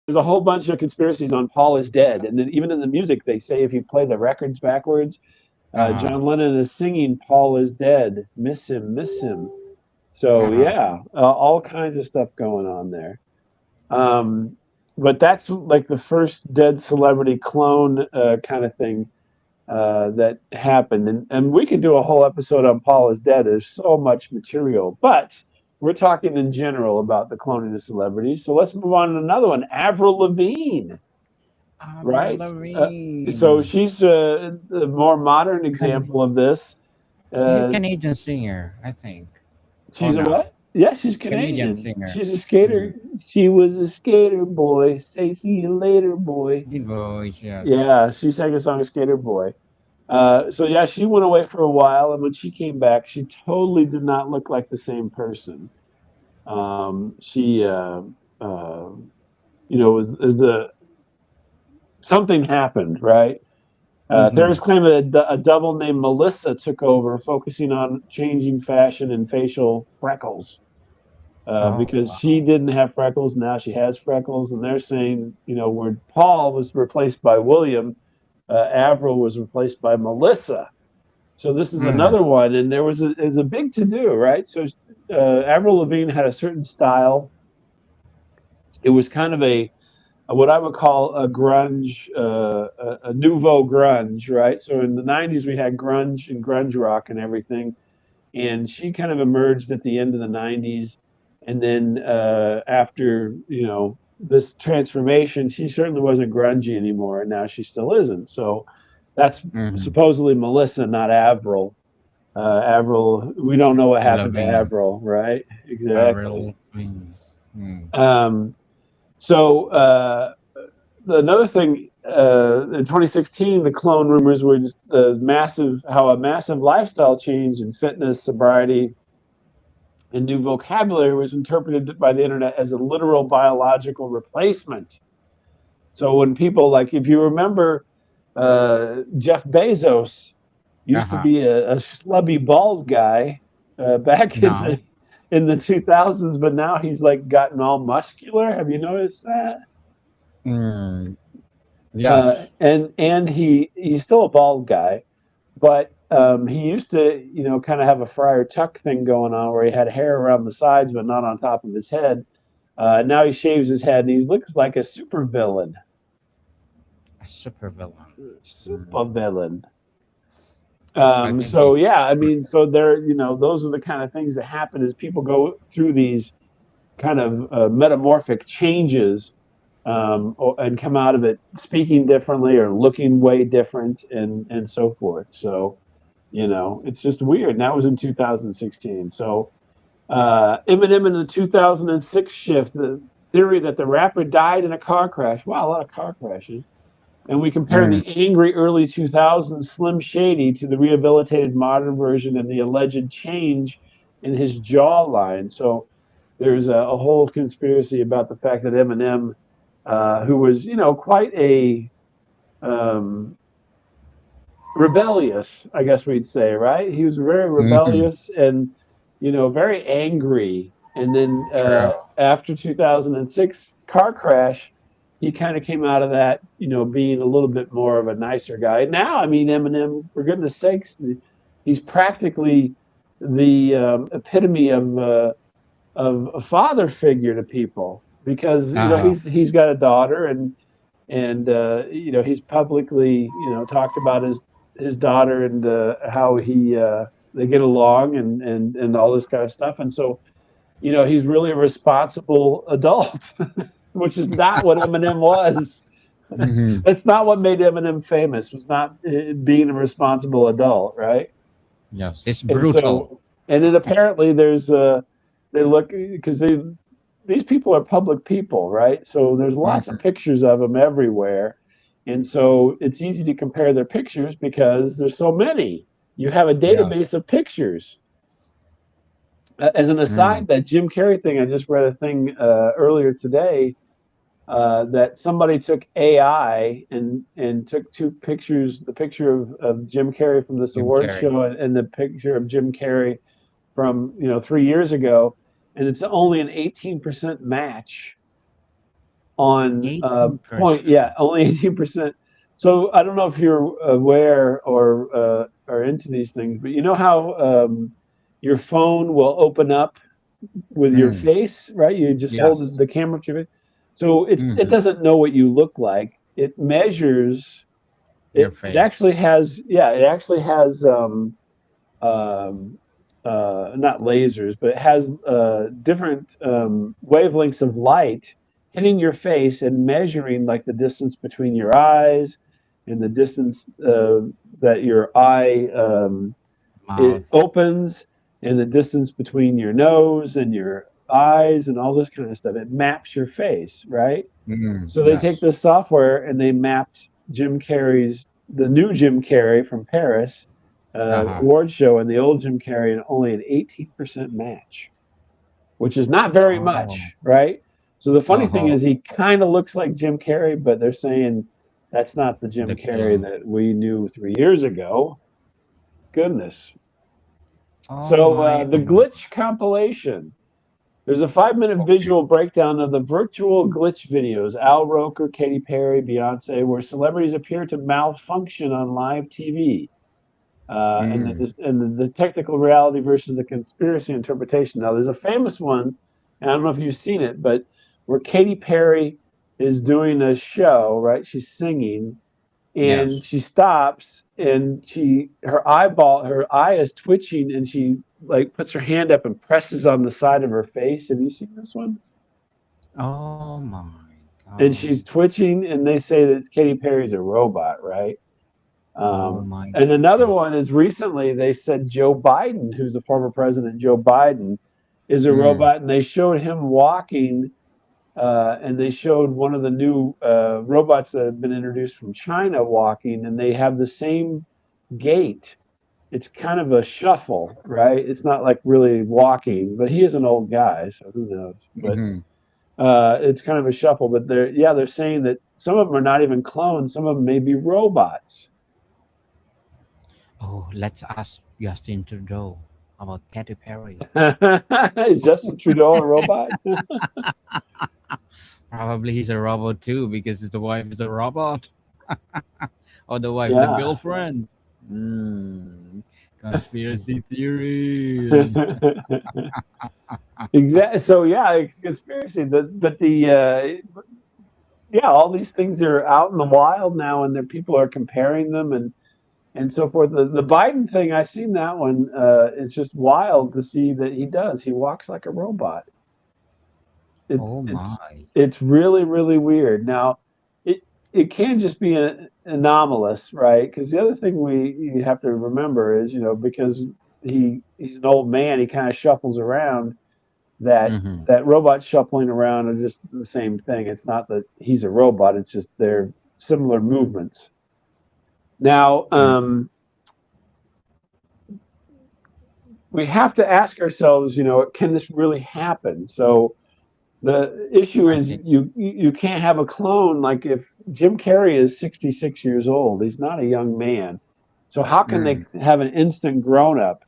there's a whole bunch of conspiracies on Paul is dead, and then even in the music they say if you play the records backwards, Uh-huh. John Lennon is singing "Paul is dead, miss him, miss him." So Uh-huh. yeah, all kinds of stuff going on there. Um, but that's like the first dead celebrity clone kind of thing that happened. And we could do a whole episode on Paul is Dead. There's so much material, but we're talking in general about the cloning of celebrities. So let's move on to another one, Avril Lavigne, Avril right? So Lavigne. she's a more modern Can example of this. Is it Uh, Canadian singer, I think. Or she's a no? what? Yeah, she's Canadian Canadian. singer. She's a skater. Mm. She was a skater boy. Say see you later, boy. The voice, yes. Yeah, she sang a song, Skater Boy. So yeah, she went away for a while, and when she came back, she totally did not look like the same person. She, uh, as the something happened, right? Mm-hmm. There's claim that a double named Melissa took over, focusing on changing fashion and facial freckles. Oh, Because she wow. didn't have freckles, now she has freckles, and they're saying, where Paul was replaced by William, Avril was replaced by Melissa. So this is Mm. another one, and there was a big to do, right? So Avril Lavigne had a certain style. It was kind of a what I would call a grunge, a nouveau grunge, right? So in the '90s we had grunge and grunge rock and everything, and she kind of emerged at the end of the '90s, and then after this transformation, she certainly wasn't grungy anymore, and now she still isn't. So that's Mm-hmm. supposedly Melissa, not Avril. Avril, we don't know what happened to Lavigne. Avril, right? Exactly. Avril Lavigne. Mm. Um, so another thing, in 2016, the clone rumors were just how a massive lifestyle change in fitness, sobriety, and new vocabulary was interpreted by the internet as a literal biological replacement. So when people like, if you remember, Jeff Bezos used to Uh-huh. be a schlubby bald guy back Now. in the 2000s, but now he's like gotten all muscular. Have you noticed that? Mm. Yes. And he's still a bald guy, but he used to kind of have a Friar Tuck thing going on where he had hair around the sides but not on top of his head. Now he shaves his head and he looks like a super villain. A super villain. Mm. Super villain. I think So he's yeah, I super. mean, so there, those are the kind of things that happen as people go through these kind of metamorphic changes, and come out of it speaking differently or looking way different, and so forth. So it's just weird. And that was in 2016. So Eminem in the 2006 shift, the theory that the rapper died in a car crash. Wow, a lot of car crashes. And we compare Mm. the angry early 2000s Slim Shady to the rehabilitated modern version and the alleged change in his jawline. So there's a whole conspiracy about the fact that Eminem, who was, quite a um, rebellious, I guess we'd say, right? He was very Mm-hmm. rebellious and, very angry. And then True. after 2006 car crash, he kind of came out of that, being a little bit more of a nicer guy. Now, I mean, Eminem, for goodness sakes, he's practically the epitome of a father figure to people because Uh-huh. he's got a daughter, and he's publicly talked about his daughter and how they get along, and all this kind of stuff. And so he's really a responsible adult, which is not what Eminem was. Mm-hmm. That's not what made Eminem famous, was not being a responsible adult, right? Yes. It's And brutal. so, and then apparently there's they look because these people are public people, right? So there's lots of Mm-hmm. pictures of them everywhere, and so it's easy to compare their pictures because there's so many. You have a Yes. database of pictures. As an Mm. aside, that Jim Carrey thing, I just read a thing earlier today that somebody took AI and took two pictures, the picture of Jim Carrey from this Jim award Carrey. show, and the picture of Jim Carrey from 3 years ago, and it's only an 18% match. on point. 18%. Yeah, only 18%. So I don't know if you're aware or are into these things, but you know how your phone will open up with your Mm. face, right? You just hold Yes. the camera to it. So it Hmm. doesn't know what you look like. It measures. Your It face. actually has, yeah, it actually has um, not lasers, but it has different wavelengths of light hitting your face and measuring like the distance between your eyes and the distance that your eye it Mouth. opens and the distance between your nose and your eyes and all this kind of stuff. It maps your face, right? Mm. So they take Yes. this software and they mapped the new Jim Carrey from Paris Uh-huh. award show and the old Jim Carrey, and only an 18% match, which is not very Oh. much, right? So the funny thing Uh-huh. is he kind of looks like Jim Carrey, but they're saying that's not the Jim The Carrey clone. that we knew 3 years ago. Goodness. Oh So my. the glitch compilation. There's a 5-minute Okay. visual breakdown of the virtual glitch videos, Al Roker, Katy Perry, Beyonce, where celebrities appear to malfunction on live TV. Mm. And the technical reality versus the conspiracy interpretation. Now, there's a famous one, and I don't know if you've seen it, but where Katy Perry is doing a show, right? She's singing, and Yes. she stops, and her eye is twitching, and she like puts her hand up and presses on the side of her face. Have you seen this one? Oh my And God. she's twitching, and they say that Katy Perry's a robot, right? Oh my And another goodness. one is recently they said Joe Biden, who's the former president, Joe Biden, is a Mm. robot, and they showed him walking, and they showed one of the new robots that have been introduced from China walking, and they have the same gait. It's kind of a shuffle, right? It's not like really walking, but he is an old guy, so who knows? But Hmm. it's kind of a shuffle. But they're saying that some of them are not even clones; some of them may be robots. Oh, let's ask Justin Trudeau about Katy Perry. Is Justin Trudeau a robot? Probably he's a robot too because the wife is a robot. Or the wife, the Yeah. girlfriend. Mm. Conspiracy theory. Exactly. So yeah, it's conspiracy. But the yeah, all these things are out in the wild now, and people are comparing them and so forth. The Biden thing, I've seen that one. It's just wild to see that he does. He walks like a robot. It's Oh it's my. it's really weird. Now, it it can just be an anomalous, right? Because the other thing you have to remember is, because he's an old man, he kind of shuffles around. That Hmm. that robot shuffling around are just the same thing. It's not that he's a robot. It's just they're similar movements. Now, we have to ask ourselves, can this really happen? So the issue I is think so. you can't have a clone. Like if Jim Carrey is 66 years old, he's not a young man. So how can they Mm. have an instant grown up?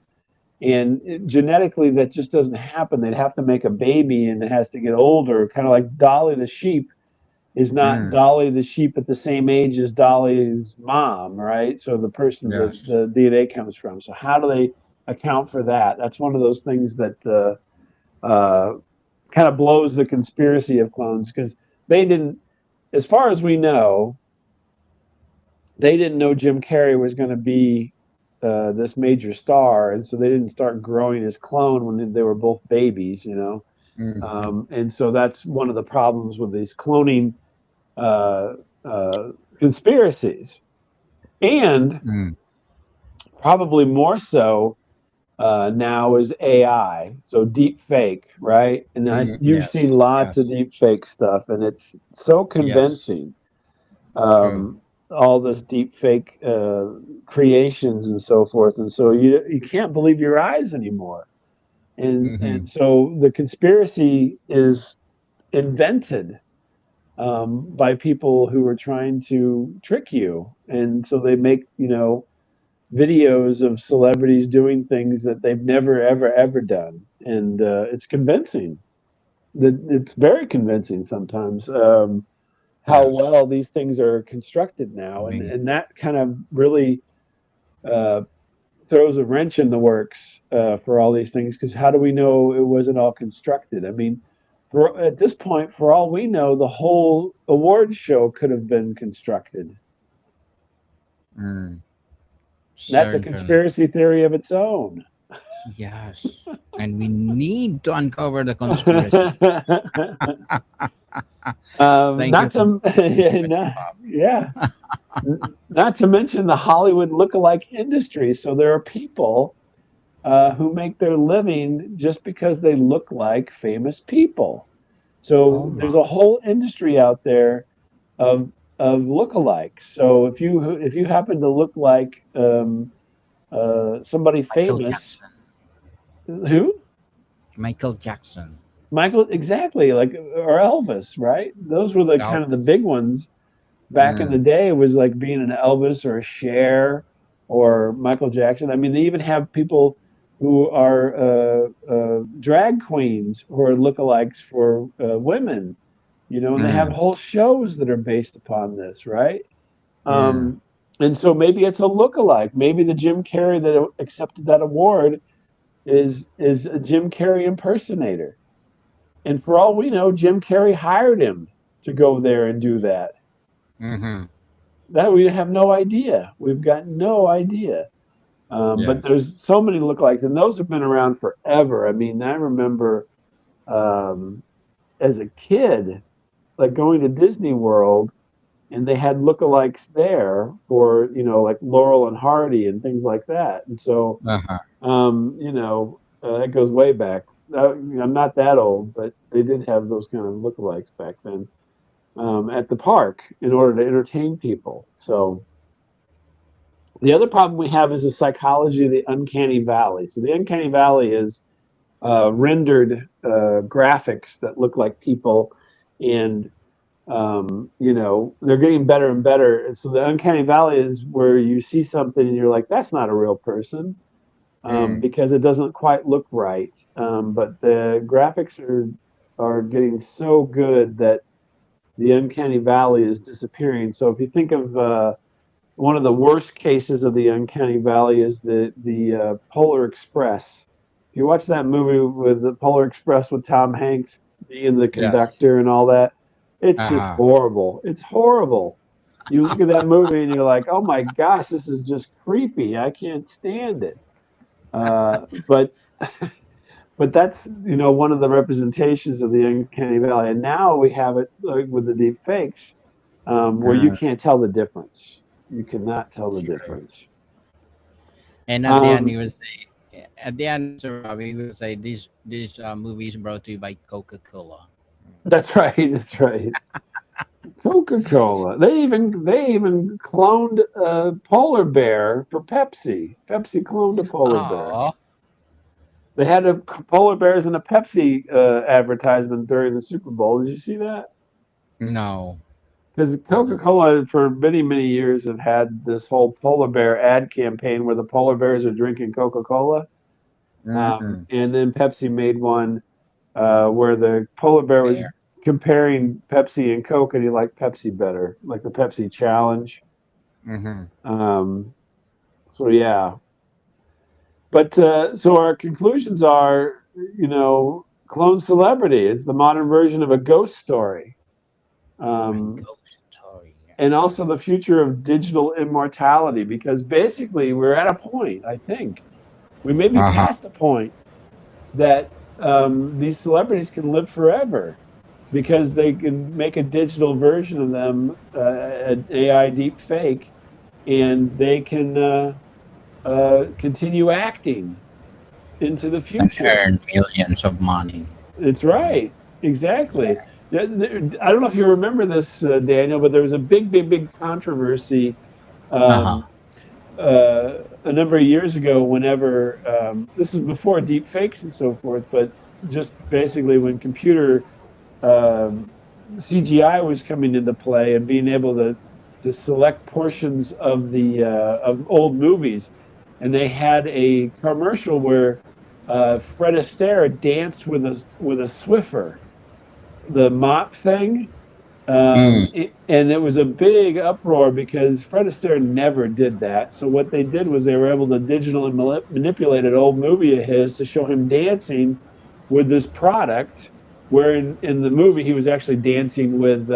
And genetically, that just doesn't happen. They'd have to make a baby, and it has to get older, kind of like Dolly the sheep is not Mm. Dolly the sheep at the same age as Dolly's mom, right? So the person that Yes. the DNA comes from. So how do they account for that? That's one of those things that kind of blows the conspiracy of clones, because they didn't, as far as we know, they didn't know Jim Carrey was going to be this major star, and so they didn't start growing his clone when they were both babies. Hmm. And so that's one of the problems with these cloning uh, uh, conspiracies, and Mm. probably more so now is AI, so deep fake, right? And you've seen Yes. lots of Yes. deep fake stuff, and it's so Yes. convincing. True. All this deep fake creations and so forth, and so you can't believe your eyes anymore. Hmm. And so the conspiracy is invented by people who are trying to trick you, and so they make videos of celebrities doing things that they've never ever done, and it's convincing. it's very convincing sometimes. How Yes. well these things are constructed I now, and mean, that kind of really uh, throws a wrench in the works for all these things. Because how do we know it wasn't all constructed? I mean, at this point, for all we know, the whole award show could have been constructed. mm, That's a certainly. conspiracy theory of its own. Yes. And we need to uncover the conspiracy. Thank you Not for to, the conspiracy, Bob. yeah, not to mention the Hollywood lookalike industry. So there are people who make their living just because they look like famous people. Oh So my. there's a whole industry out there of lookalikes. So if you happen to look like somebody Michael famous, Jackson. who? Michael Jackson. Michael, exactly, like or Elvis, right? Those were the kind of the Elvis. big ones back in the Mm, day. Was like being an Elvis or a Cher or Michael Jackson. I mean, they even have people who are drag queens who are lookalikes for women, you know, and they have mm, whole shows that are based upon this, right? mm, Um, and so maybe it's a lookalike. Maybe the Jim Carrey that accepted that award is a Jim Carrey impersonator. And for all we know, Jim Carrey hired him to go there and do that. mm-hmm. That we have no idea. We've got no idea. But Yes. there's so many lookalikes, and those have been around forever. I mean, I remember um, as a kid, like going to Disney World, and they had lookalikes there for like Laurel and Hardy and things like that. And so Uh-huh. that goes way back. I'm not that old, but they did have those kind of lookalikes back then at the park in order to entertain people. So the other problem we have is the psychology of the uncanny valley. So the uncanny valley is rendered graphics that look like people, and they're getting better and better. And so the uncanny valley is where you see something and you're like, that's not a real person Mm, because it doesn't quite look right. But the graphics are getting so good that the uncanny valley is disappearing. So if you think of one of the worst cases of the uncanny valley is the Polar Express. If you watch that movie with the Polar Express with Tom Hanks being the yes. conductor and all that, it's just Uh-huh. horrible. It's horrible. You look at that movie and you're like, oh my gosh, this is just creepy. I can't stand it. But but that's one of the representations of the uncanny valley, and now we have it like, with the deep fakes, where you Mm, can't tell the difference. You cannot tell the true. difference. And at the end, Um, you will say, at the end, Sir Robbie, you will say this movie is brought to you by Coca Cola. that's right. That's right. Coca-Cola. They even cloned a polar bear for Pepsi. Pepsi cloned a polar bear. Oh They had a polar bears in a Pepsi advertisement during the Super Bowl. Did you see that? no. Because Mm-mm. Coca-Cola for many, many years have had this whole polar bear ad campaign where the polar bears are drinking Coca-Cola. Mm-mm. And then Pepsi made one where the polar bear was Fair. comparing Pepsi and Coke, and he liked Pepsi better, like the Pepsi challenge. Mm-hmm. Um, so yeah, but so our conclusions are, clone celebrity. It's the modern version of a ghost story, A um, ghost story. and also the future of digital immortality. Because basically, we're at a point. I think we may be Uh-huh. past a point that these celebrities can live forever because they can make a digital version of them, an AI deep fake, and they can continue acting into the And future. earn millions of money. It's Mm. right, exactly. Yeah. I don't know if you remember this, Daniel, but there was a big, big, big controversy Uh-huh. um, a number of years ago. Whenever this is before deep fakes and so forth, but just basically when computer um, CGI was coming into play and being able to select portions of the of old movies, and they had a commercial where Fred Astaire danced with a Swiffer. the mop thing. Mm. And it was a big uproar because Fred Astaire never did that. So what they did was they were able to digitally manipulate an old movie of his to show him dancing with this product. Where in the movie he was actually dancing with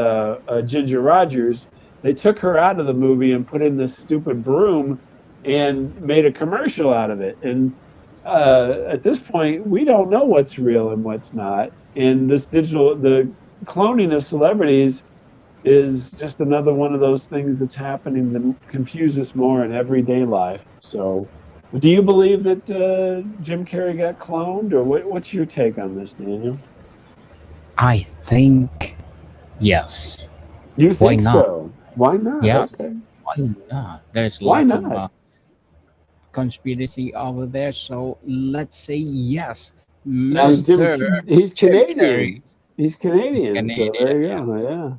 Ginger Rogers. They took her out of the movie and put in this stupid broom and made a commercial out of it. And at this point, we don't know what's real and what's not. And the cloning of celebrities is just another one of those things that's happening that confuse us more in everyday life. So, do you believe that Jim Carrey got cloned, or what's your take on this, Daniel? I think yes. You Why think not? so? Why not? Yeah, Okay. why not? There's Why lots of not? conspiracy over there, so let's say yes, Now, Mr. he's Jim Canadian. Carrey He's is Canadian, so Canadian. there you Yeah, go. Yeah.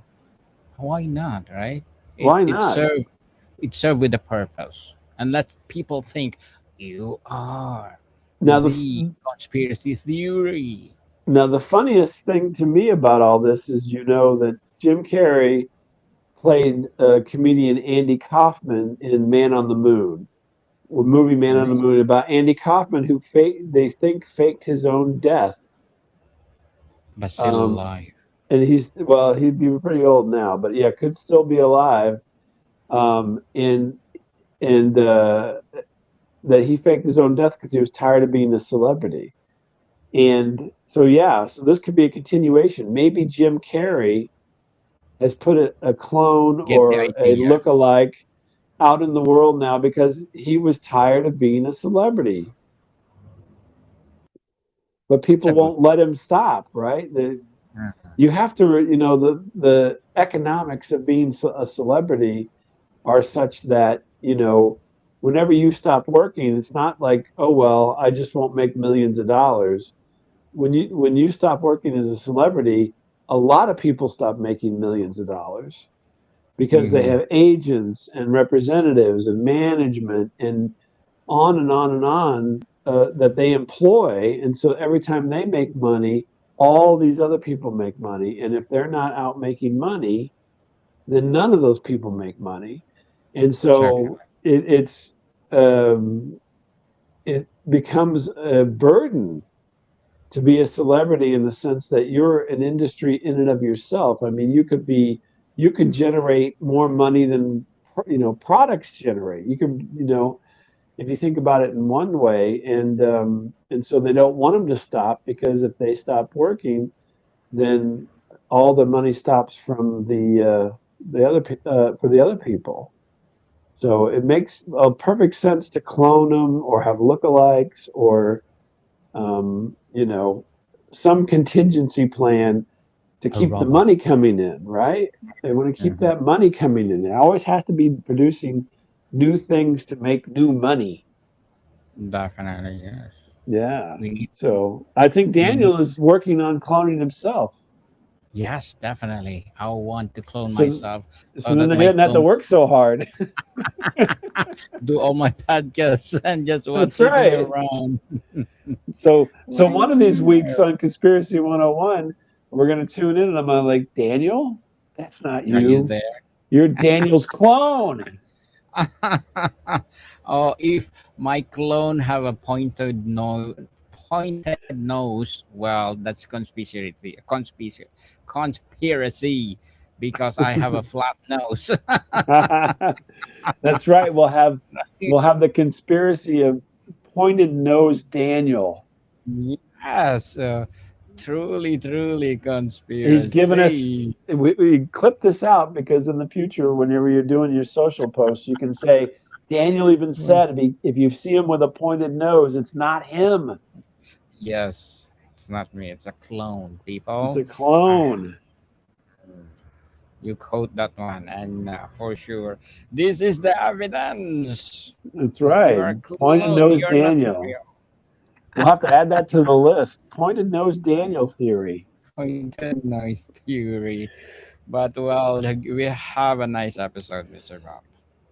why not? Right? It Why it not? served it served with a purpose, and let people think you are Now the conspiracy theory. the funniest thing to me about all this is that Jim Carrey played comedian Andy Kaufman in Man on the Moon, a movie Man on the Really? Moon about Andy Kaufman who they think faked his own death. But still Um, alive. and he'd be pretty old now, but yeah, could still be alive. And that he faked his own death because he was tired of being a celebrity. And so yeah, so this could be a continuation. Maybe Jim Carrey has put a clone Get the or a idea. look-alike out in the world now because he was tired of being a celebrity. But It's people a good won't let him stop, right? one. You have to, the economics of being a celebrity are such that, whenever you stop working, it's not like, oh, well, I just won't make millions of dollars. When you stop working as a celebrity, a lot of people stop making millions of dollars because they Mm-hmm. have agents and representatives and management and on and on and on that they employ. And so every time they make money, all these other people make money. And if they're not out making money, then none of those people make money. And Certainly. so um, it becomes a burden to be a celebrity in the sense that you're an industry in and of yourself. I mean, you could generate more money than products generate. You could, if you think about it in one way, and so they don't want them to stop because if they stop working, then all the money stops from for the other people. So it makes a perfect sense to clone them or have lookalikes or you know, some contingency plan to A keep the robot. money coming in, right? They want to keep Hmm. that money coming in. It always has to be producing new things to make new money. Definitely, yes. Yeah. We need, So I think we need, Daniel is working on cloning himself. yes, definitely. I want to clone So, myself so so then that he my doesn't have to clone work so hard. do all my podcasts and just That's watching me right. around. So Why one of these weeks not? on Conspiracy 101, we're going to tune in and I'm like, Daniel, that's not Are you you. there? You're Daniel's clone. Oh, if my clone have a pointed nose, well, that's conspiracy, because I have a flat nose. That's right. We'll have the conspiracy of pointed nose Daniel. Yes, truly He's given us. conspiracy. We clip this out because in the future, whenever you're doing your social posts, you can say Daniel even Well, said if you see him with a pointed nose, it's not him. yes, it's not me. It's a clone, It's people. a Ah, clone. you quote that one, and for sure, this is the evidence That's that you right. are a Pointed clone. nose You're not Daniel. real. We'll have to add that to the list. Pointed nose Daniel theory. Pointed noise theory. But well, we have a nice episode, Mr. Bob.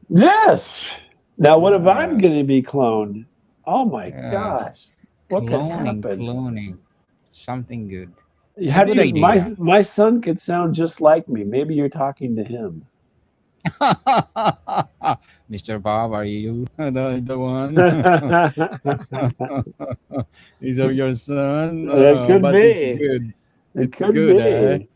Yes. Now, what if I'm going Yes, to be cloned? Oh my yes. gosh. What could Cloning, happen? cloning. Something good. It's a How do good you? idea. My son could sound just like me. Maybe you're talking to him. Mr. Bob, are you the one? It Is that your son? could But it's be. good. It It's could good, eh? be.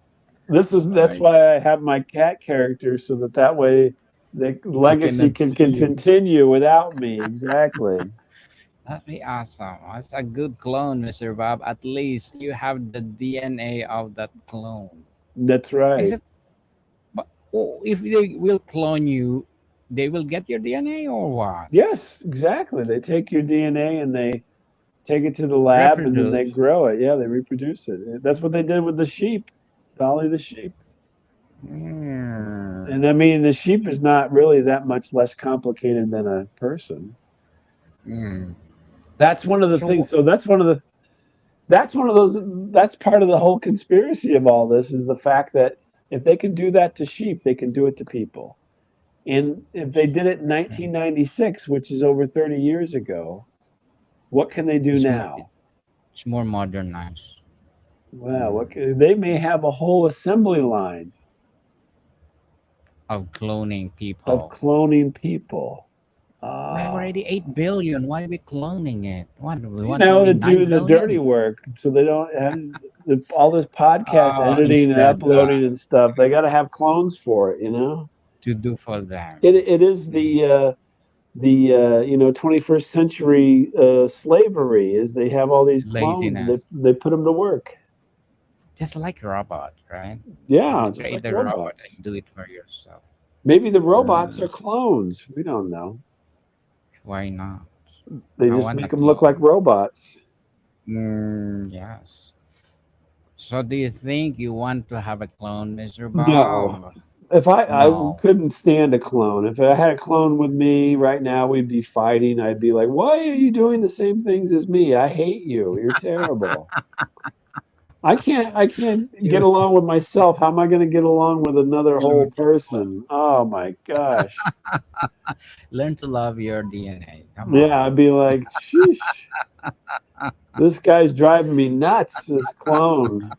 That's I, why I have my cat character so that way the you legacy cannot can see you. continue without me. Exactly. That'd be awesome. That's a good clone, Mr. Bob. At least you have the DNA of that clone. That's Is right. it? But oh, if they will clone you, they will get your DNA or what? Yes, exactly. They take your DNA and they take it to the lab and then they Reproduce. grow it. Yeah, they reproduce it. That's what they did with the sheep, Dolly the sheep. Hmm. And I mean, the sheep is not really that much less complicated than a person. Hmm. That's one of the things. So, So that's one of those that's part of the whole conspiracy of all this is the fact that if they can do that to sheep, they can do it to people. And if they did it in okay. 1996, which is over 30 years ago, what can they do It's more. now? It's more modernized. Well, Hmm. they may have a whole assembly line Of cloning of people. cloning people. We have Oh, already 8 billion. Why are we cloning it? What? We you want know, only to nine do the dirty billion. work, so they don't have all this podcast editing and Instead uploading and stuff. They got to have clones for it, you know. to do for them. It is Mm. the 21st century slavery is they have all these clones and Laziness. they put them to work. Just like robot, right? You Yeah, just create like the robot robots. and do it for yourself. Maybe the robots are Mm, clones. We don't know. why not? They I just want a make them look like clone. robots. Yes. So do you think you want to have a clone, Mr. No. Bob? If I No. couldn't stand a clone. If I had a clone with me right now, we'd be fighting. I'd be like, "Why are you doing the same things as me? I hate you. You're terrible." I can't get You along with myself. How am I going to get along with another you whole person? Oh my gosh. learn to love your DNA. Come Yeah, on. I'd be like, sheesh, this guy's driving me nuts, this clone.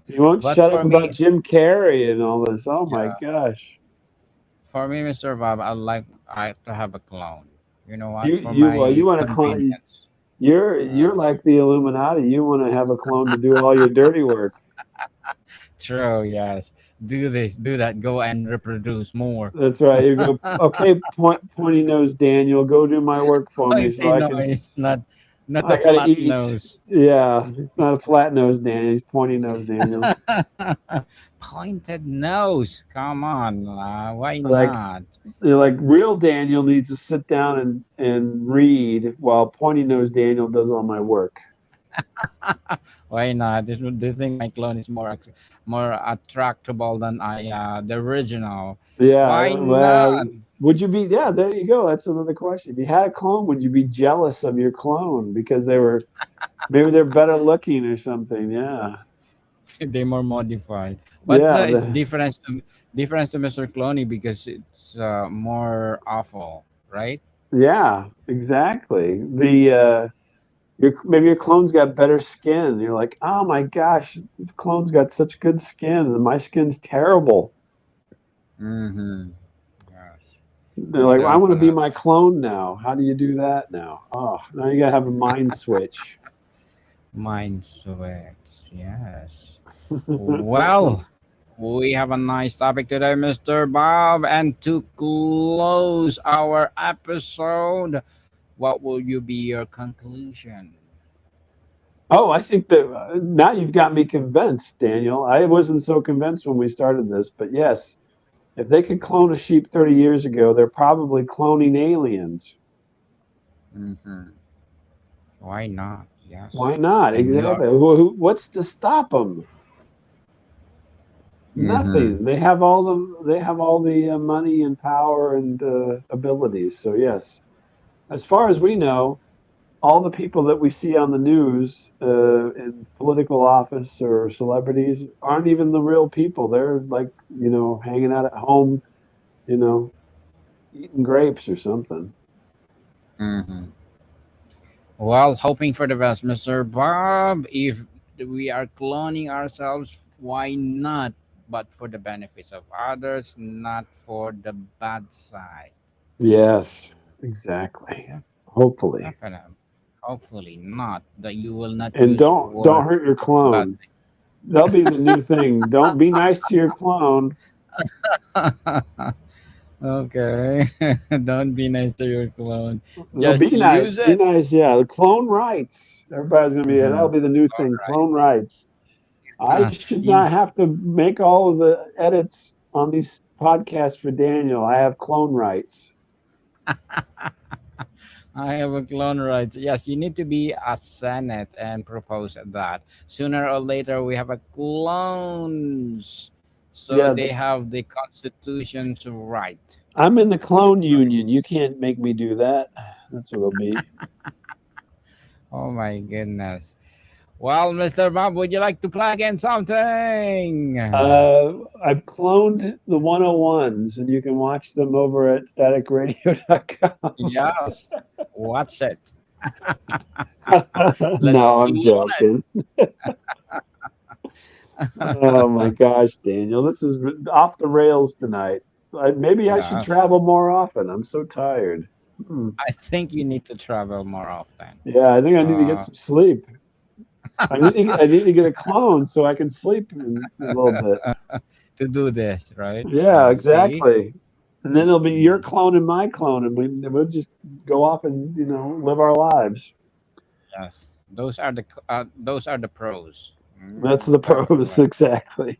He won't But shut up for about me, Jim Carrey and all this. Oh my yeah, gosh. for me, Mr. Bob, I to have a clone. You know what? For You my want to clone convenience. you're Uh, like the Illuminati. You want to have a clone to do all your dirty work. true. Yes. Do this. Do that. Go and reproduce more. That's right. You go, okay, pointy nose Daniel, go do my work for me so Pointy I can nose, not the I gotta flat eat. nose. Yeah, he's not a flat nose Daniel. He's pointy nose Daniel. Pointed nose. Come on. Why Like not? real Daniel needs to sit down and read while pointy nose Daniel does all my work. Why not? Do you think my clone is more attractable than the original? Yeah, Why well, not? would you be? Yeah, there you go. That's another question. If you had a clone, would you be jealous of your clone because maybe they're better looking or something? Yeah, They more modified, but yeah, it's difference to Mr. Cloney because it's more awful, right? yeah, exactly. Maybe your clone's got better skin. You're like, oh my gosh, this clone's got such good skin, and my skin's terrible. Mm-hmm. Yes. They're like, well, I want to be Definitely. my clone now. How do you do that now? Oh, now you gotta have a mind switch. Mind sweats. Yes. Well, we have a nice topic today, Mr. Bob. And to close our episode, what will you be your conclusion? Oh, I think that now you've got me convinced, Daniel. I wasn't so convinced when we started this, but yes, if they could clone a sheep 30 years ago, they're probably cloning aliens. Mm-hmm. Why not? Why Yes. not? And you are. Exactly. What's to stop them? Mm-hmm. Nothing. They have all the money and power and abilities. So yes, as far as we know, all the people that we see on the news in political office or celebrities aren't even the real people. They're like, hanging out at home, you know, eating grapes or something. Mm-hmm. Well, hoping for the best, Mr. Bob. If we are cloning ourselves. Why not? But for the benefits of others, not for the bad side. Yes, exactly. Yeah, Hopefully. definitely. Hopefully not that you will not And use don't for hurt your bad clone. That'll be the new thing. Don't be nice to your clone. things. Okay. Don't be nice to your clone. No, be Just nice. use Be it. nice. Yeah, the clone rights. Everybody's gonna be. That'll Mhm. be the new All thing. Clone right. rights. I should You, not have to make all of the edits on these podcasts for Daniel. I have clone rights. I have a clone rights. Yes, you need to be a senate and propose that. Sooner or later, we have a clones. So Yeah, they have the constitution's right. I'm in the clone union. You can't make me do that. That's what it'll be. Oh my goodness. Well, Mr. Bob, would you like to plug in something? I've cloned the 101s, and you can watch them over at staticradio.com. Yes. Watch it. Let's No, I'm clone it. joking. Oh my gosh, Daniel, this is off the rails tonight. Maybe I should Yeah, travel more often. I'm so tired. Hmm. I think you need to travel more often. Yeah, I think I need to get Uh, some sleep. I need to get a clone so I can sleep a little bit. to do this, right? Yeah, See? exactly. And then it'll be your Mm, clone and my clone, and we'll just go off and live our lives. yes, those are the pros. That's the purpose, Definitely. exactly.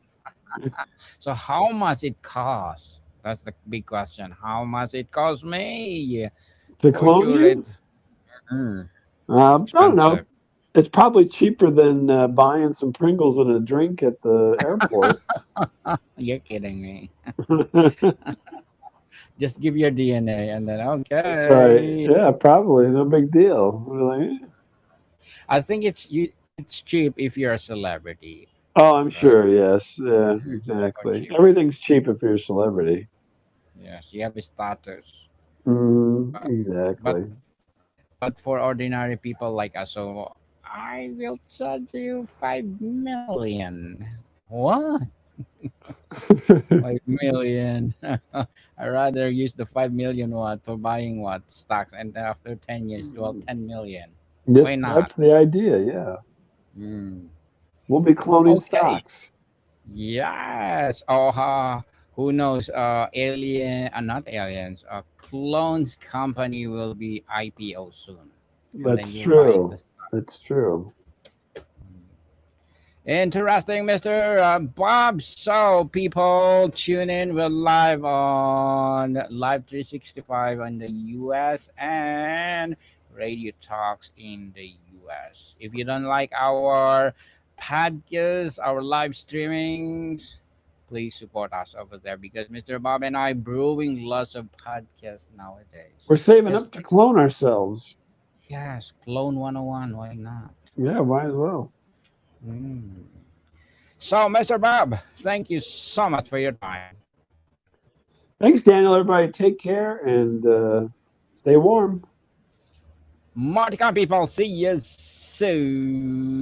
So, how much it costs? That's the big question. How much it cost me? To For clone sure, you, mm, I don't know. expensive. It's probably cheaper than buying some Pringles and a drink at the airport. You're kidding me. That's Just give your DNA and then right. okay. Yeah, probably no big deal. We're like, I think it's cheap if you're a celebrity, oh, I'm right? sure. Yes. Yeah. So Exactly. cheap. Everything's cheap if you're a celebrity. Yes, you have a status. But but Exactly. but for ordinary people like us, so I will charge you 5 million. What? 5 million? I rather use the 5 million what for buying what stocks, and then after 10 years, well, 10 million. Why not? That's the idea. Yeah. Mm. We'll be cloning Okay. stocks. Yes. Oh, who knows? Not aliens. Clones company will be IPO soon, and then That's you'll buy true. the stock. That's true. Interesting, Mr. Bob. So people tune in. We're live on Live 365 in the US and Radio Talks in the US. If you don't like our podcasts, our live streamings, please support us over there because Mr. Bob and I brewing lots of podcasts nowadays. We're saving Just up to clone ourselves. yes, Clone 101. Why not? Yeah, might as well. Mm. So, Mr. Bob, thank you so much for your time. Thanks, Daniel. Everybody, take care and stay warm. Martica people, see you soon.